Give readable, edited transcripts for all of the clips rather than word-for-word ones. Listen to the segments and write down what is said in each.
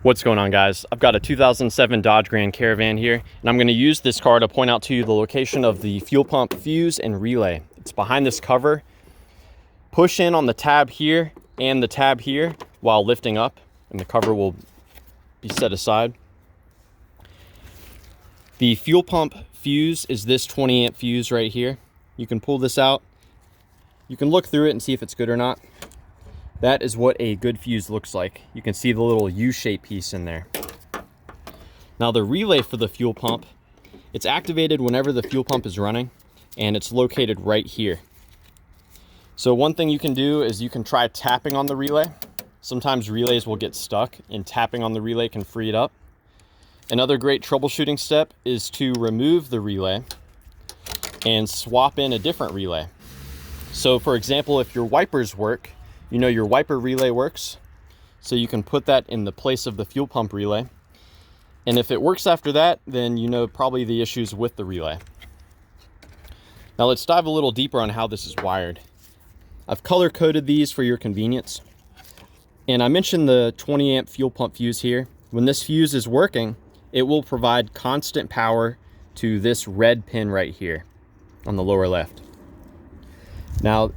What's going on, guys? I've got a 2007 Dodge Grand Caravan here, and I'm going to use this car to point out to you the location of the fuel pump fuse and relay. It's behind this cover. Push in on the tab here and the tab here while lifting up, and the cover will be set aside. The fuel pump fuse is this 20 amp fuse right here. You can pull this out. You can look through it and see if it's good or not. That is what a good fuse looks like. You can see the little U-shaped piece in there. Now the relay for the fuel pump, it's activated whenever the fuel pump is running, and it's located right here. So one thing you can do is you can try tapping on the relay. Sometimes relays will get stuck, and tapping on the relay can free it up. Another great troubleshooting step is to remove the relay and swap in a different relay. So for example, if your wipers work, you know your wiper relay works, so you can put that in the place of the fuel pump relay. And if it works after that, then you know probably the issues with the relay. Now let's dive a little deeper on how this is wired. I've color coded these for your convenience. And I mentioned the 20 amp fuel pump fuse here. When this fuse is working, it will provide constant power to this red pin right here on the lower left. Now,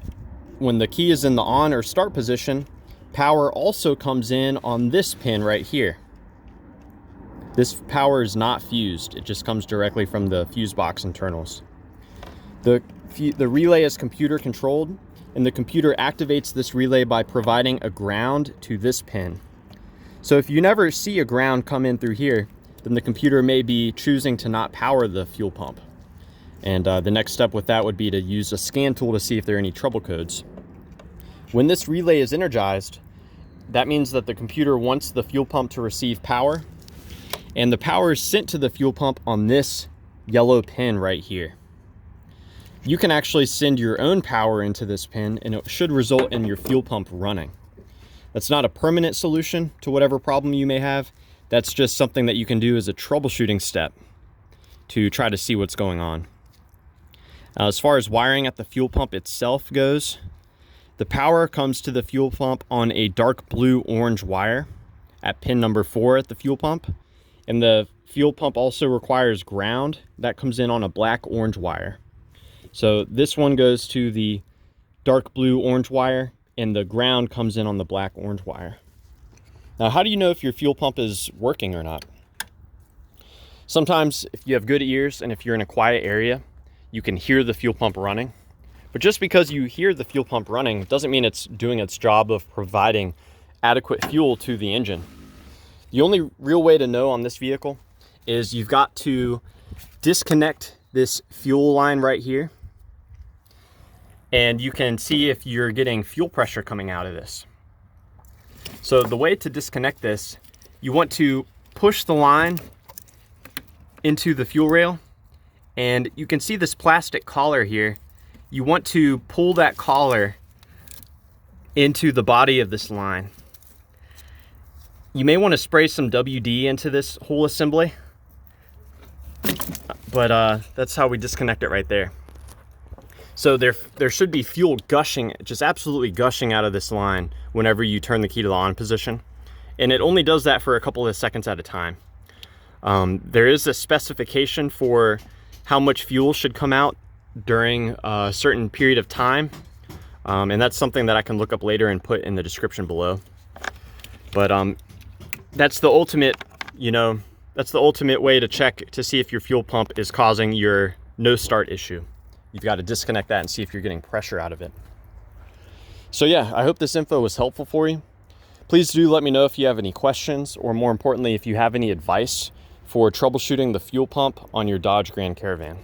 when the key is in the on or start position, power also comes in on this pin right here. This power is not fused. It just comes directly from the fuse box internals. The relay is computer controlled, and the computer activates this relay by providing a ground to this pin. So if you never see a ground come in through here, then the computer may be choosing to not power the fuel pump. And the next step with that would be to use a scan tool to see if there are any trouble codes. When this relay is energized, that means that the computer wants the fuel pump to receive power, and the power is sent to the fuel pump on this yellow pin right here. You can actually send your own power into this pin, and it should result in your fuel pump running. That's not a permanent solution to whatever problem you may have. That's just something that you can do as a troubleshooting step to try to see what's going on. As far as wiring at the fuel pump itself goes, the power comes to the fuel pump on a dark blue-orange wire at pin number 4 at the fuel pump. And the fuel pump also requires ground that comes in on a black-orange wire. So this one goes to the dark blue-orange wire, and the ground comes in on the black-orange wire. Now, how do you know if your fuel pump is working or not? Sometimes, if you have good ears and if you're in a quiet area, you can hear the fuel pump running. But just because you hear the fuel pump running doesn't mean it's doing its job of providing adequate fuel to the engine. The only real way to know on this vehicle is you've got to disconnect this fuel line right here, and you can see if you're getting fuel pressure coming out of this. So the way to disconnect this, you want to push the line into the fuel rail, and you can see this plastic collar here. You want to pull that collar into the body of this line. You may want to spray some WD into this whole assembly, but that's how we disconnect it right there. So there should be fuel gushing, just absolutely gushing out of this line whenever you turn the key to the on position. And it only does that for a couple of seconds at a time. There is a specification for how much fuel should come out during a certain period of time. And that's something that I can look up later and put in the description below. But that's the ultimate, that's the ultimate way to check to see if your fuel pump is causing your no start issue. You've got to disconnect that and see if you're getting pressure out of it. So yeah, I hope this info was helpful for you. Please do let me know if you have any questions, or more importantly, if you have any advice for troubleshooting the fuel pump on your Dodge Grand Caravan.